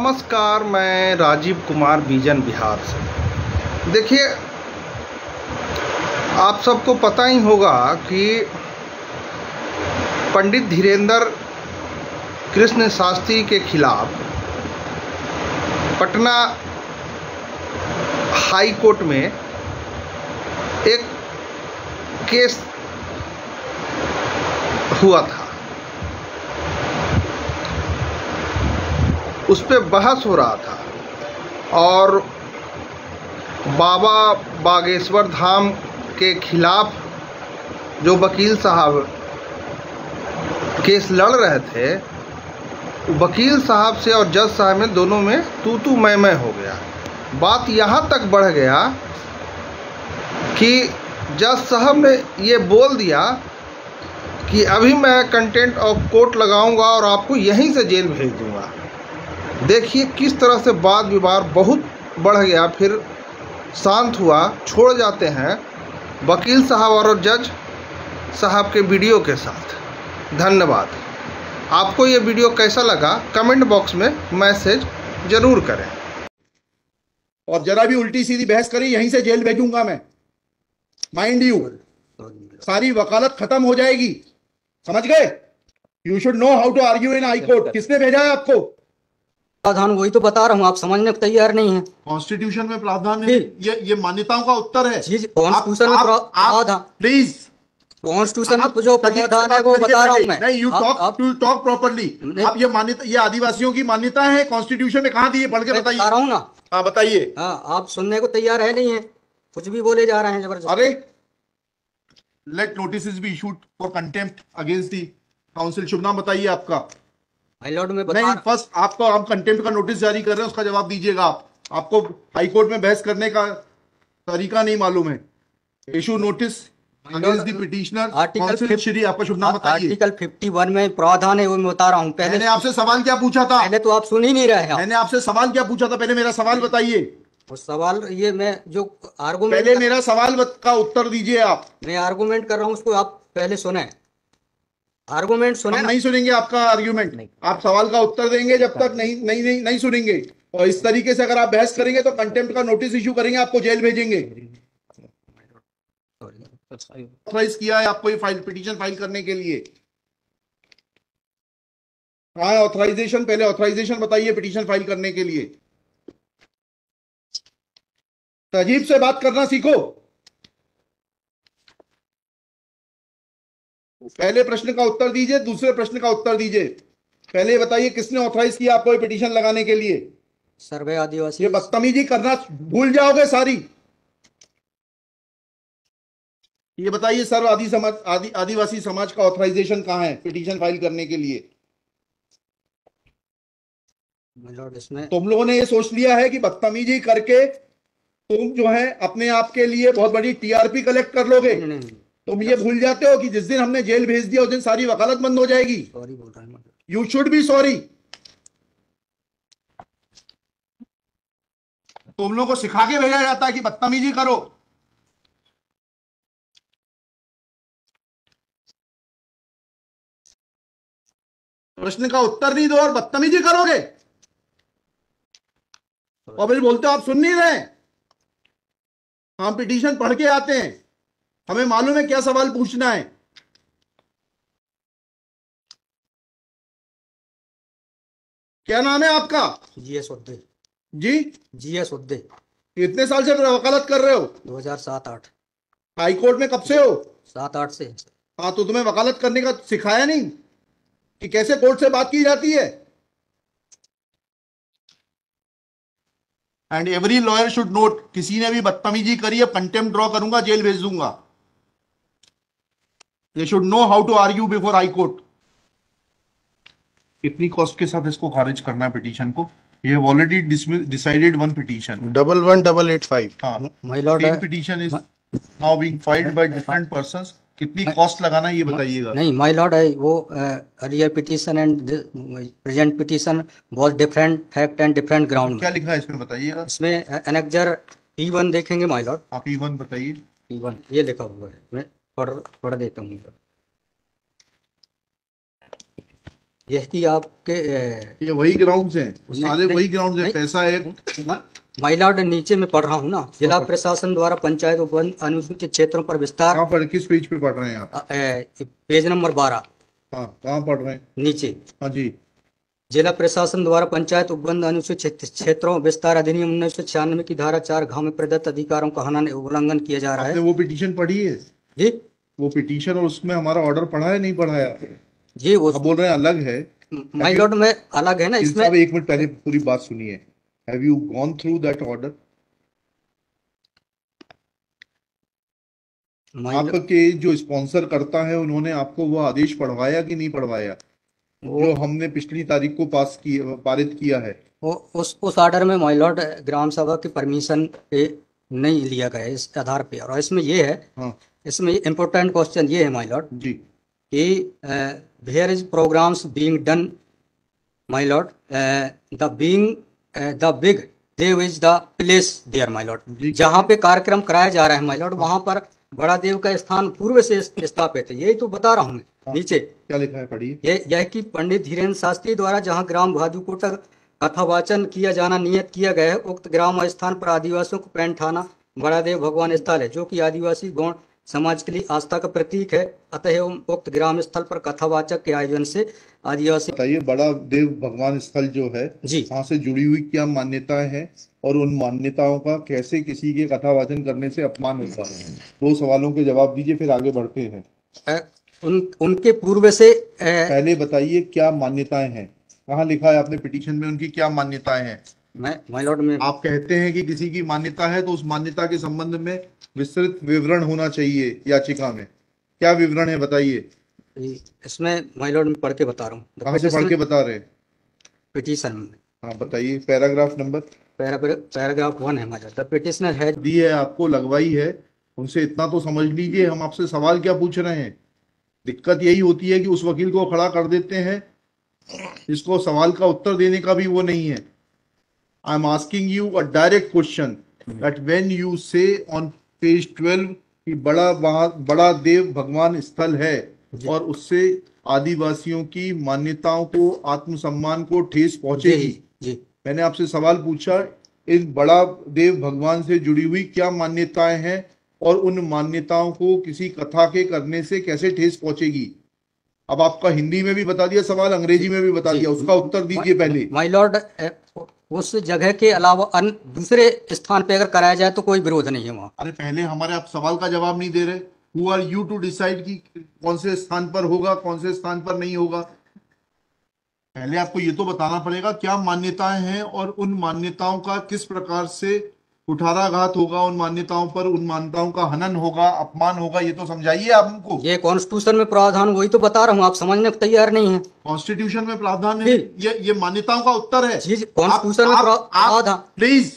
नमस्कार, मैं राजीव कुमार बीजन बिहार से। देखिए, आप सबको पता ही होगा कि पंडित धीरेंद्र कृष्ण शास्त्री के खिलाफ पटना हाई कोर्ट में एक केस हुआ था। उस पर बहस हो रहा था और बाबा बागेश्वर धाम के खिलाफ जो वकील साहब केस लड़ रहे थे, वकील साहब से और जज साहब में दोनों में तू मैं हो गया। बात यहाँ तक बढ़ गया कि जज साहब ने ये बोल दिया कि अभी मैं कंटेम्प्ट ऑफ कोर्ट लगाऊंगा और आपको यहीं से जेल भेज दूंगा। देखिए किस तरह से वाद विवाद बहुत बढ़ गया, फिर शांत हुआ, छोड़ जाते हैं वकील साहब और जज साहब के वीडियो के साथ। धन्यवाद। आपको ये वीडियो कैसा लगा कमेंट बॉक्स में मैसेज जरूर करें। और जरा भी उल्टी सीधी बहस करी यहीं से जेल भेजूंगा मैं। माइंड यू, सारी वकालत खत्म हो जाएगी, समझ गए? You should know how to argue in high court. किसने भेजा है आपको? प्रावधान वही तो बता रहा हूँ, आप समझने को तैयार नहीं है। कॉन्स्टिट्यूशन में प्रावधान है, ये मान्यताओं का उत्तर है। कॉन्स्टिट्यूशन में प्रावधान, प्लीज कॉन्स्टिट्यूशन में जो प्रावधान है वो बता रहा हूँ मैं। नहीं, यू टॉक प्रॉपर्ली। आप ये मान्यता, ये आदिवासियों की मान्यता है, कॉन्स्टिट्यूशन में कहाँ दी है? पढ़ के बताइए। बता रहा हूँ ना। हाँ बताइए। हाँ, आप सुनने को तैयार है नहीं है, कुछ भी बोले जा रहे हैं जबरदस्त। अरे let notice be issued for contempt against the council. शुभ नाम बताइए आपका। हाई लॉर्ड में नहीं, फर्स्ट आपको, आप कंटेम्प्ट का नोटिस जारी कर रहे हैं, उसका जवाब दीजिएगा आप। आपको हाई कोर्ट में बहस करने का तरीका नहीं मालूम है। Issue notice against the petitioner. Article Shri, आपका शुभ नाम बताइए। आर्टिकल 51 में प्रावधान है, वो मैं बता रहा हूँ। मैंने आपसे सवाल क्या पूछा था? पहले तो आप सुन ही नहीं रहे। मैंने आपसे सवाल क्या पूछा था? पहले मेरा सवाल बताइए। सवाल ये मैं जो आर्गुमेंट, पहले मेरा सवाल का उत्तर दीजिए आप। मैं आर्गुमेंट कर रहा हूँ, उसको आप पहले सुने। आर्गुमेंट सुने। हम नहीं सुनेंगे आपका आर्ग्यूमेंट। आप सवाल का उत्तर देंगे जब तक नहीं सुनेंगे। और इस तरीके से अगर आप बहस करेंगे तो कंटेम्प्ट का नोटिस इशू करेंगे, आपको जेल भेजेंगे। ऑथराइज किया है आपको ये पिटीशन फाइल करने के लिए? हाँ, ऑथराइजेशन, पहले ऑथराइजेशन बताइए पिटीशन फाइल करने के लिए। तजीब से बात करना सीखो। पहले प्रश्न का उत्तर दीजिए, दूसरे प्रश्न का उत्तर दीजिए। पहले बताइए किसने ऑथराइज किया आपको ये पिटीशन लगाने के लिए? सर्वे आदिवासी। ये बदतमीजी करना भूल जाओगे सारी। ये बताइए सर्व आदिवासी समाज का ऑथराइजेशन कहां है पिटीशन फाइल करने के लिए? इसमें तुम लोगों ने ये सोच लिया है कि बदतमीजी करके तुम जो है अपने आप के लिए बहुत बड़ी टीआरपी कलेक्ट कर लोगे। तुम ये भूल जाते हो कि जिस दिन हमने जेल भेज दिया उस दिन सारी वकालत बंद हो जाएगी। सॉरी बोल रहा हूं। You should be sorry. तुम लोगों को सिखा के भेजा जाता है कि बदतमीजी करो। प्रश्न का उत्तर नहीं दो और बदतमीजी करोगे, और फिर बोलते हो आप सुन नहीं रहे। हम पिटीशन पढ़ के आते हैं, हमें मालूम है क्या सवाल पूछना है। क्या नाम है आपका? जीएस उद्दे। जी, जीएस उद्दे। इतने साल से वकालत कर रहे हो? 2007-8। हाई कोर्ट में कब से हो? 7-8 से। हाँ, तो तुम्हें वकालत करने का सिखाया नहीं कि कैसे कोर्ट से बात की जाती है? And every lawyer should note, किसी ने भी बदतमीजी करी है, कंटेम्प्ट ड्रॉ करूंगा, जेल भेज दूंगा। They should know how to argue before high court. कितनी कॉस्ट के साथ इसको खारिज करना है पिटीशन को? ये ऑलरेडी डिसाइडेड वन पिटीशन 11885। हाँ, my Lord, petition is now being filed by different persons. कितनी कॉस्ट लगाना है ये बताइएगा। नहीं माय लॉर्ड है वो, earlier petition and present petition was different fact and different ground. क्या लिखा है इसमें बताइएगा। इसमें एनेक्जर P1 देखेंगे माय लॉर्ड। आप P1 बताइए। P1 ये लिखा हुआ है, मैं पढ़ देता हूँ। यह कि आपके ये वही ग्राउंड्स हैं, सारे नहीं, वही ग्राउंड्स हैं। नहीं, पैसा एक माय लॉर्ड नीचे में पढ़ रहा हूँ ना, जिला प्रशासन द्वारा पंचायत उपवन अनुसूचित क्षेत्रों पर विस्तार, कहाँ पर, किस पेज पे पढ़ रहे हैं आप? पेज नंबर 12 हाँ, कहाँ पढ़ रहे हैं? नीचे। हाँ जी। जिला प्रशासन द्वारा पंचायत उपबंध अनुसूचित क्षेत्रों विस्तार अधिनियम 1996 की धारा 4 में प्रदत्त अधिकारों का हनन उल्लंघन किया जा रहा है। आपने वो पिटीशन पढ़ी है? जी, वो पिटीशन और उसमें हमारा ऑर्डर पढ़ा है, नहीं पढ़ा है? जी वो आप बोल रहे हैं अलग है। माय लॉर्ड में अलग है ना इसमें। साहब एक मिनट पहले पूरी बात सुनिए। Have you gone through that order? आपके जो स्पॉन्सर करता है उन्होंने आपको वो आदेश पढ़वाया कि नहीं पढ़वाया, जो हमने पिछली तारीख को पारित किया है? वो उस ऑर्डर में माय लॉर्ड ग्राम सभा की परमिशन पे नहीं लिया गया है इस आधार पे। और इसमें ये है, हाँ इसमें इम्पोर्टेंट क्वेश्चन ये है माय लॉर्ड जी कि where is programs being done my lord, the big देव is the place there my lord. जहाँ पे कार्यक्रम कराया जा रहा है माय लॉर्ड, वहां पर बड़ा देव का स्थान पूर्व से स्थापित है। यही तो बता रहा हूँ नीचे क्या लिखा है, पढ़िए। यह कि पंडित धीरेन्द्र शास्त्री द्वारा जहां ग्राम भादुकोट कथावाचन किया जाना नियत किया गया है, उक्त ग्राम स्थान पर आदिवासियों को पैंठाना बड़ा देव भगवान स्थल है, जो कि आदिवासी गौण समाज के लिए आस्था का प्रतीक है। अतः उक्त ग्राम स्थल पर कथावाचक के आयोजन से आदिवासी। बताइए, बड़ा देव भगवान स्थल जो है जी, वहाँ से जुड़ी हुई क्या मान्यताएं हैं और उन मान्यताओं का कैसे किसी के कथावाचन करने से अपमान होता है? दो सवालों के जवाब दीजिए, फिर आगे बढ़ते हैं। उनके पूर्व से पहले बताइए क्या मान्यताएं हैं, कहाँ लिखा है आपने पिटीशन में उनकी क्या मान्यताएं हैं? माय लॉर्ड में आप कहते हैं कि किसी की मान्यता है तो उस मान्यता के संबंध में विस्तृत विवरण होना चाहिए याचिका में। क्या विवरण है बताइए? इसमें माय लॉर्ड में पढ़ के बता रहा हूँ। कहाँ से पढ़ के बता रहे हैं? पिटीशन में। हाँ बताइए, पैराग्राफ नंबर। पैराग्राफ 1 है माय लॉर्ड। द पिटिशनर है दी है आपको, लगवाई है, उनसे इतना तो समझ लीजिए हम आपसे सवाल क्या पूछ रहे हैं। दिक्कत यही होती है कि उस वकील को खड़ा कर देते हैं जिसको सवाल का उत्तर देने का भी वो नहीं है। I am asking you a direct question that when you से ऑन पेज 12 कि बड़ा देव भगवान स्थल है और उससे आदिवासियों की मान्यताओं को, आत्मसम्मान को ठेस पहुंचेगी। जी, मैंने आपसे सवाल पूछा, इन बड़ा देव भगवान से जुड़ी हुई क्या मान्यताएं हैं और उन मान्यताओं को किसी कथा के करने से कैसे ठेस पहुंचेगी? अब आपका हिंदी में भी बता दिया सवाल, अंग्रेजी में भी बता दिया, उसका उत्तर दीजिए पहले। माय लॉर्ड, उस जगह के अलावा अन्य दूसरे स्थान पे अगर कराया जाए तो कोई विरोध नहीं है वहाँ। अरे पहले हमारे आप सवाल का जवाब नहीं दे रहे। Who are you to decide कि कौन से स्थान पर होगा, कौन से स्थान पर नहीं होगा? पहले आपको ये तो बताना पड़ेगा क्या मान्यताएं हैं और उन मान्यताओं का किस प्रकार से कुठाराघात होगा, उन मान्यताओं पर, उन मान्यताओं का हनन होगा, अपमान होगा, ये तो समझाइए आप हमको। ये कॉन्स्टिट्यूशन में प्रावधान, वही तो बता रहा हूँ, आप समझने को तैयार नहीं है। कॉन्स्टिट्यूशन में प्रावधान है, ये मान्यताओं का उत्तर है। जी, कॉन्स्टिट्यूशन में प्रावधान, प्लीज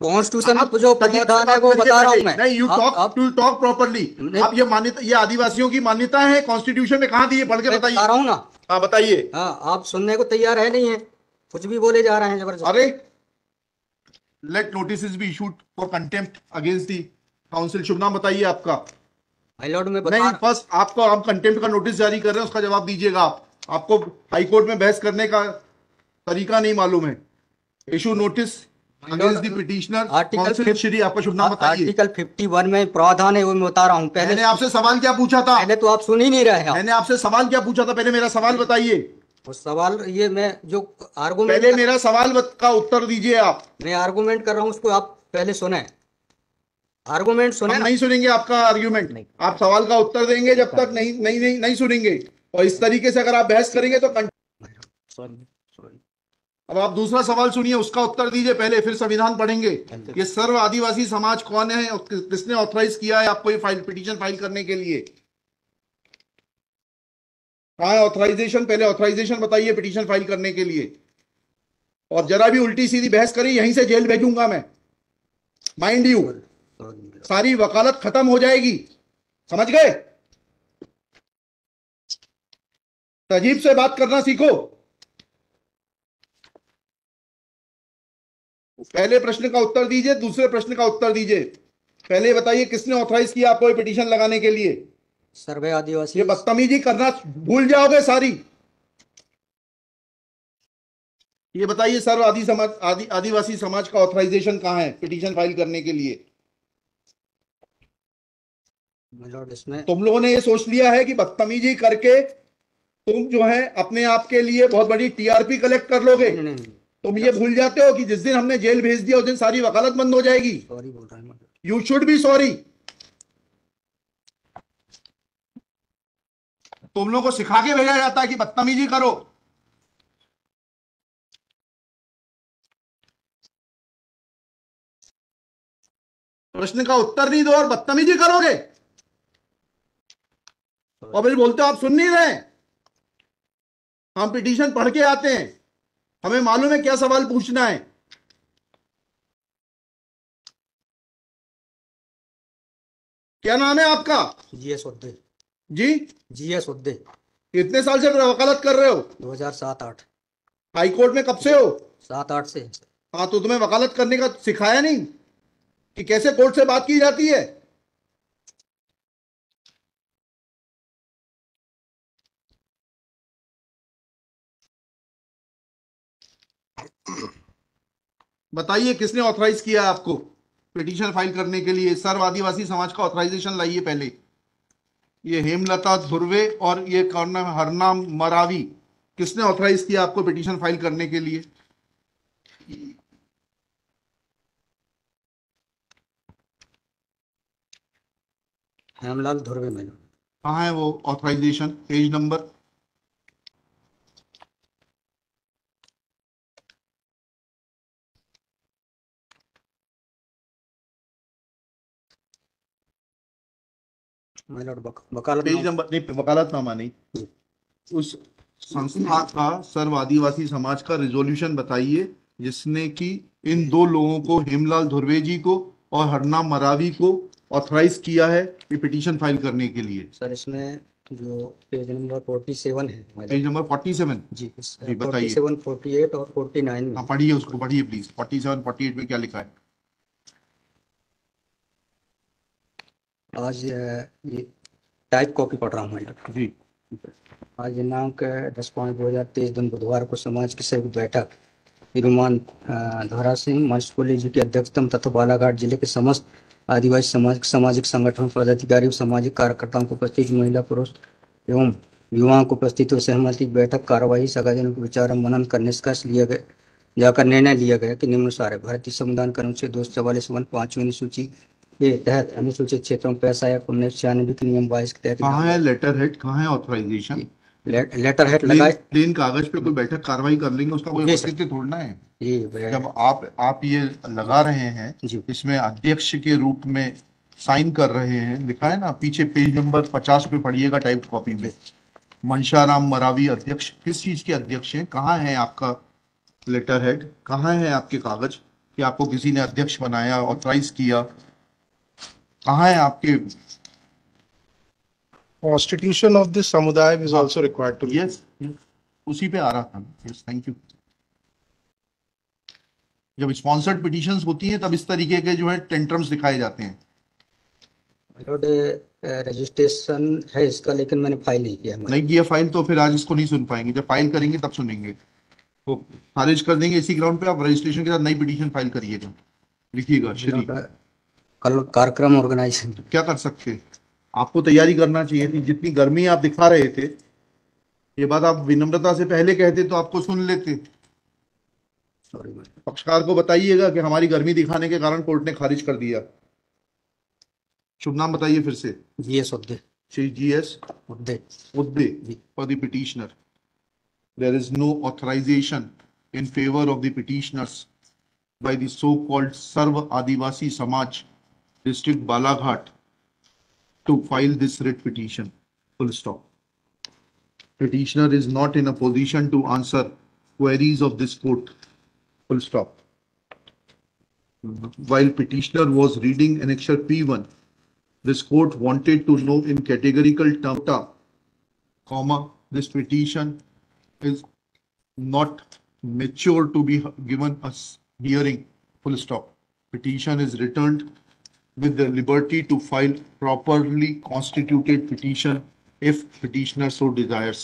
कॉन्स्टिट्यूशन में जो प्रावधान है वो बता रहा हूँ मैं। नहीं, यू टॉक प्रॉपर्ली। आप ये मान्यता, ये आदिवासियों की मान्यता है, कॉन्स्टिट्यूशन में कहाँ दी है, पढ़ के बताइए। बता रहा हूँ ना। हाँ बताइए। हाँ, आप सुनने को तैयार है नहीं है, कुछ भी बोले जा रहे हैं जबरदस्त। अरे let notice be issued for contempt against the council. शुभ नाम बताइए आपका। माय लॉर्ड में नहीं, फर्स्ट आपको, आप कंटेम्प्ट का नोटिस जारी कर रहे हैं, उसका जवाब दीजिएगा आप। आपको हाईकोर्ट में बहस करने का तरीका नहीं मालूम है। Issue notice against the petitioner council. Shri, आपका शुभ नाम बताइए। आर्टिकल 51 में प्रावधान है, वो मैं बता रहा हूँ। पहले मैंने आपसे सवाल क्या पूछा था? पहले तो आप सुन ही नहीं रहे हैं। मैंने आपसे सवाल क्या पूछा था? पहले मेरा सवाल बताइए। उस सवाल, ये मैं जो आर्गुमेंट, पहले मेरा सवाल का उत्तर दीजिए आप। मैं आर्गुमेंट कर रहा हूँ, उसको आप पहले सुने। आर्गुमेंट सुने। हम नहीं सुनेंगे आपका आर्गुमेंट। आप सवाल का उत्तर देंगे जब तक नहीं सुनेंगे। और इस तरीके से अगर आप बहस करेंगे तो अब आप दूसरा सवाल सुनिए, उसका उत्तर दीजिए पहले, फिर संविधान पढ़ेंगे। ये सर्व आदिवासी समाज कौन है और किसने ऑथराइज किया है आपको ये पिटीशन फाइल करने के लिए? कहाँ है ऑथराइजेशन? पहले ऑथराइजेशन बताइए पिटीशन फाइल करने के लिए। और जरा भी उल्टी सीधी बहस करी, यहीं से जेल भेजूंगा मैं, माइंड यू। सारी वकालत खत्म हो जाएगी, समझ गए? तजीब से बात करना सीखो। पहले प्रश्न का उत्तर दीजिए, दूसरे प्रश्न का उत्तर दीजिए। पहले बताइए किसने ऑथराइज किया आपको ये पिटीशन लगाने के लिए? सर्वे आदिवासी। ये बदतमीजी करना भूल जाओगे सारी। ये बताइए सर्व आदिवासी समाज का ऑथराइजेशन कहाँ है पिटीशन फाइल करने के लिए? लॉर्ड इसमें तुम लोगों ने ये सोच लिया है कि बदतमीजी करके तुम जो है अपने आप के लिए बहुत बड़ी टीआरपी कलेक्ट कर लोगे। नहीं, नहीं, तुम ये भूल जाते हो कि जिस दिन हमने जेल भेज दिया उस दिन सारी वकालत बंद हो जाएगी। सॉरी बोल रहा हूँ। You should be sorry. तुम लोगों को सिखा के भेजा जाता है कि बदतमीजी करो। प्रश्न का उत्तर नहीं दो और बदतमीजी करोगे और फिर बोलते हो आप सुन नहीं रहे। हम पिटीशन पढ़ के आते हैं, हमें मालूम है क्या सवाल पूछना है। क्या नाम है आपका? जीएस उद्दे। जी, जीएस उद्दे। कितने साल से वकालत कर रहे हो? 2007-8। हाई कोर्ट में कब से हो? 7-8 से। हाँ, तो तुम्हें वकालत करने का सिखाया नहीं कि कैसे कोर्ट से बात की जाती है? बताइए किसने ऑथराइज किया आपको पिटीशन फाइल करने के लिए? सर्व आदिवासी समाज का ऑथराइजेशन लाइए पहले। ये हेमलता धुर्वे और ये कौन नाम, हरनाम मरावी, किसने ऑथराइज किया आपको पिटीशन फाइल करने के लिए? हेमलाल धुर्वे में। कहाँ है वो ऑथराइजेशन? Page number? वकालत पेज नंबर नहीं, वकालतनामा नहीं, उस संस्था का सर्व आदिवासी समाज का रिजोल्यूशन बताइए जिसने कि इन दो लोगों को, हेमलाल धुर्वे जी को और हरनाम मरावी को, ऑथराइज किया है ये पिटीशन फाइल करने के लिए। सर इसमें जो पेज नंबर 47 है, पेज नंबर 47 जी बताइए। 47, 48 और 49 में। हाँ, पढ़िए उसको, पढ़िए प्लीज। 47, 48 में क्या लिखा है? आज ये टाइप कॉपी पढ़ रहा हूँ जी। आज दिनांक 10/5/2023 दिन बुधवार को समाज की संयुक्त बैठक तिरुमान धोरा सिंह मंच कॉलेज की अध्यक्षता तथा बालाघाट जिले के समस्त आदिवासी समाज सामाजिक संगठन पदाधिकारी सामाजिक कार्यकर्ताओं को उपस्थित महिला पुरुष एवं युवाओं को उपस्थित हो सहमति बैठक कार्यवाही सगाजनों के विचार मनन कर निष्कर्ष लिया गया जाकर निर्णय लिया गया कि निम्नानुसार है। भारतीय संविधान के अनुच्छेद 244 5वीं अनुसूची के तहत अनुसूचित क्षेत्रों में पैसा या 1996 के नियम 22 के तहत कहाँ है लेटर हेड, कहाँ है ऑथराइजेशन? लेटर हेड लगाए प्लेन कागज पे कोई बैठक कार्रवाई कर लेंगे, उसका कोई औचित्य थोड़ना है। जब आप ये लगा रहे हैं, इसमें अध्यक्ष के रूप में साइन कर रहे हैं, लिखा है ना पीछे पेज नंबर 50 पे पढ़िएगा टाइप कॉपी में, मनशाराम मरावी अध्यक्ष। किस चीज के अध्यक्ष हैं? कहाँ है आपका लेटर हेड? कहाँ है आपके कागज कि आपको किसी ने अध्यक्ष बनाया, ऑथराइज किया? कहाँ है आपके? Constitution of this samudaya is also required to. Yes, उसी पे आ रहा था। Yes, thank you. जब स्पॉन्सर्ड पिटीशंस होती हैं तब इस तरीके के जो है टेंट्रम्स दिखाए जाते हैं। रजिस्ट्रेशन है इसका, लेकिन मैंने फाइल नहीं किया। नहीं किया फाइल तो फिर आज इसको नहीं सुन पाएंगे। जब फाइल करेंगे तब सुनेंगे, तो खारिज कर देंगे। इसी ग्राउंड पे आप रजिस्ट्रेशन के साथ नई पिटीशन फाइल करिएगा। लिखिएगा श्री। कल कार्यक्रम ऑर्गेनाइजेशन क्या कर सकते हैं? आपको तैयारी करना चाहिए थी। जितनी गर्मी आप दिखा रहे थे, ये बात आप विनम्रता से पहले कहते तो आपको सुन लेते। पक्षकार को बताइएगा कि हमारी गर्मी दिखाने के कारण कोर्ट ने खारिज कर दिया। शुभ नाम बताइए फिर से। GS Udde. Shri GS Udde for the petitioner. There is no authorization in favor of the petitioners by the so-called Sarva Adivasi Samaj, District Balaghat, to file this writ petition. Full stop. Petitioner is not in a position to answer queries of this court. Full stop. While petitioner was reading annexure P1, this court wanted to know in categorical terms, comma, this petition is not mature to be given a hearing. Full stop. Petition is returned with the liberty to file properly constituted petition if petitioner so desires.